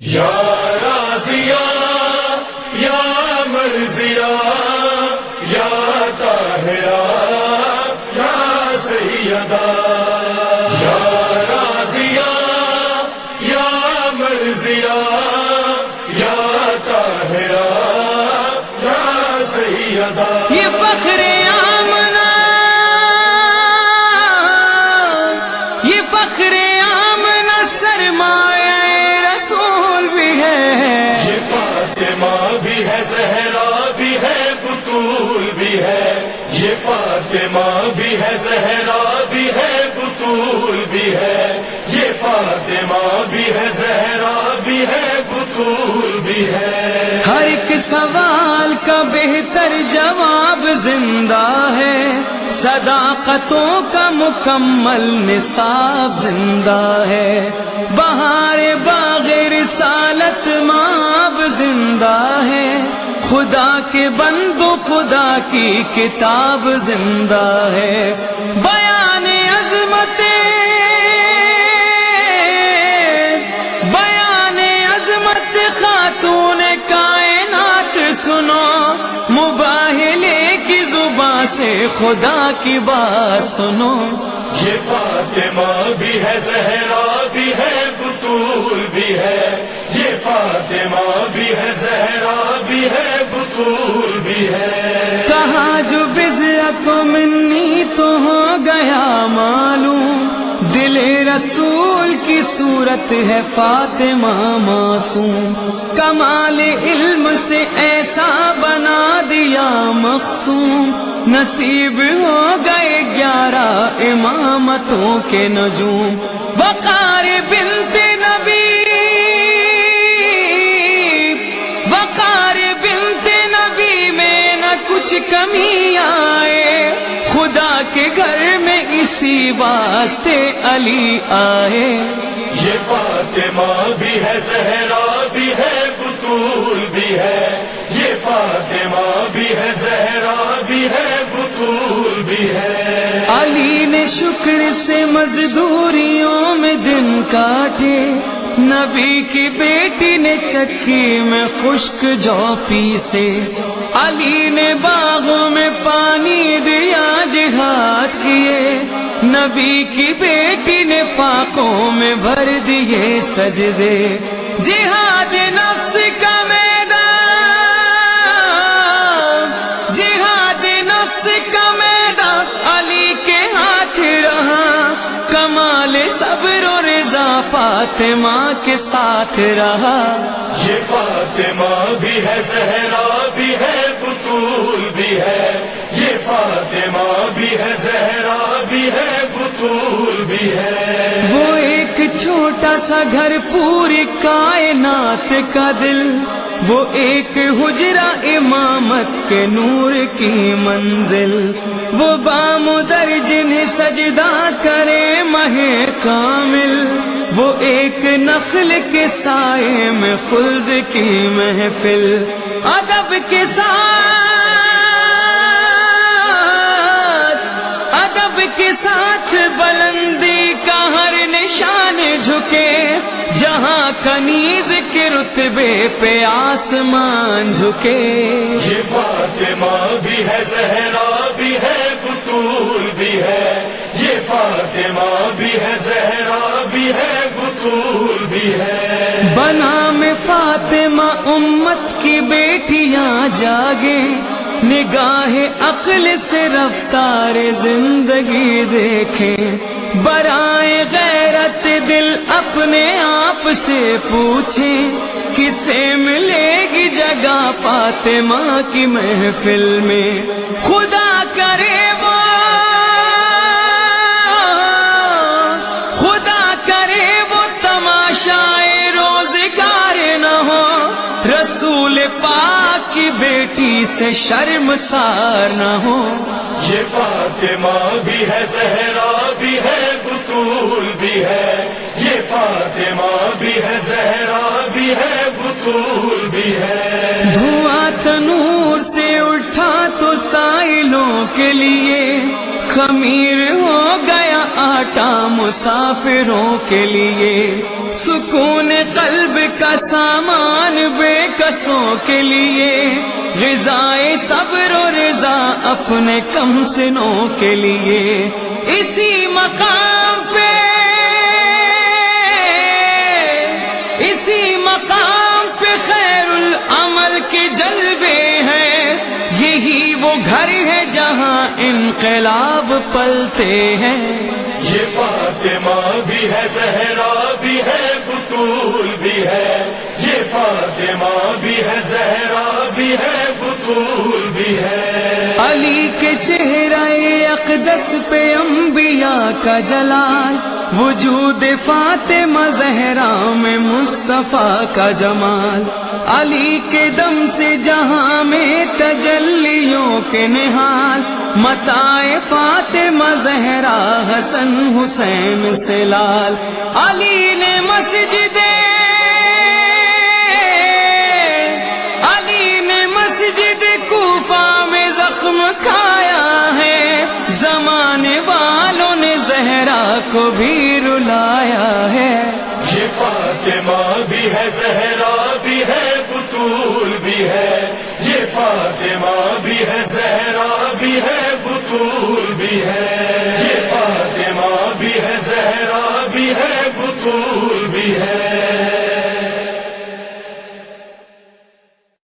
یا رازیا یا مرضیا یا طاہرہ یا سیدہ، یا رازیا یا مرضیا یا طاہرہ یا سیدہ۔ یہ فخر آمنہ، یہ فخر آمنہ سرمایہ رسول بھی ہے، یہ فاطمہ بھی ہے، زہرا بھی ہے، بطول بھی ہے، یہ فاطمہ بھی ہے، زہرا بھی ہے، بطول بھی ہے، یہ فاطمہ بھی ہے، زہرا بھی ہے، بطول بھی ہے۔ ہر ایک سوال کا بہتر جواب زندہ ہے، صداقتوں کا مکمل نصاب زندہ ہے، بہار باغ رسالت مآب زندہ ہے، خدا کے بندو خدا کی کتاب زندہ ہے، بیان عظمت خاتون کائنات سنو، مباہلے کی زبان سے خدا کی بات سنو۔ یہ فاطمہ بھی ہے، زہرا بھی ہے، بطول بھی ہے، یہ فاطمہ بھی ہے، زہرا بھی ہے، بطول بھی ہے۔ کہاں جو بضعت منی تو ہو گیا معلوم، دل رسول کی صورت ہے فاطمہ معصوم، کمال علم سے ایسا بنا دیا مقسوم، نصیب ہو گئے 11 امامتوں کے نجوم، وقار بنت نبی، وقار بنت نبی میں نہ کچھ کمی آئے، خدا کے گھر میں اسی واسطے علی آئے۔ یہ فاطمہ بھی ہے، زہرا بھی ہے، بطول بھی ہے، یہ فاطمہ بھی ہے، زہرا بھی ہے، بطول بھی ہے۔ علی نے شکر سے مزدوریوں میں دن کاٹے، نبی کی بیٹی نے چکی میں خشک جو پیسے، علی نے باغوں میں پانی دیا جہاد کیے، نبی کی بیٹی نے فاقوں میں بھر دیے سجدے، جہاد نفس کا میدان، جہاد نفس کا میدان علی کے ہاتھ رہا، کمال صبر و رضا فاطمہ کے ساتھ رہا۔ یہ فاطمہ بھی ہے، زہرا بھی ہے، بطول بھی ہے، یہ فاطمہ بھی ہے، زہرا بھی ہے، بطول بھی ہے۔ وہ ایک چھوٹا سا گھر پوری کائنات کا دل، وہ ایک حجرہ امامت کے نور کی منزل، وہ بامدر جنہیں سجدہ کرے مہ کامل، وہ ایک نخل کے سائے میں خلد کی محفل، ادب کے ساتھ بلندی کا ہر نشان جھکے، جہاں کنیز کے رتبے پہ آسمان جھکے۔ یہ فاطمہ بھی ہے، زہرا بھی ہے، بطول بھی ہے، یہ فاطمہ بھی ہے، زہرا بھی ہے، بطول بھی ہے۔ بنام فاطمہ امت کی بیٹیاں جاگے، نگاہ عقل سے رفتار زندگی دیکھیں، برائے غیرت دل اپنے آپ سے پوچھیں، کسے ملے گی جگہ فاطمہ کی محفل میں، خدا کرے وہ، خدا کرے وہ تماشائے روزگار نہ ہو، رسول پاک کی بیٹی سے شرمسار نہ ہو۔ یہ فاطمہ بھی ہے، زہرا بھی ہے، بطول بھی ہے، یہ فاطمہ بھی ہے، زہرا بھی ہے، بطول بھی ہے۔ دھواں تنور سے اٹھا تو سائلوں کے لیے، خمیر ہو گیا کاٹا مسافروں کے لیے، سکون قلب کا سامان بے کسوں کے لیے، غذائے صبر و رضا اپنے کم سنوں کے لیے، اسی مقام پہ خیر العمل کے جلوے ہیں، یہی وہ گھر ہے جہاں انقلاب پلتے ہیں۔ یہ فاطمہ بھی ہے، زہرا بھی ہے، بطول بھی ہے، یہ فاطمہ بھی ہے، زہرا بھی ہے، بطول بھی ہے۔ علی کے چہرہ اقدس پہ انبیاء کا جلال، وجود فاطمہ زہرا میں مصطفیٰ کا جمال، علی کے دم سے جہاں میں تجلیوں کے نہال، متاع فاطمہ زہرا حسن حسین سے لال، علی نے مسجد کوفہ میں زخم کھایا ہے، زمانے والوں نے زہرا کو بھی رلایا ہے۔ یہ فاطمہ بھی ہے، زہرا بھی ہے، بطول بھی ہے، یہ فاطمہ بھی ہے، زہرا بھی ہے،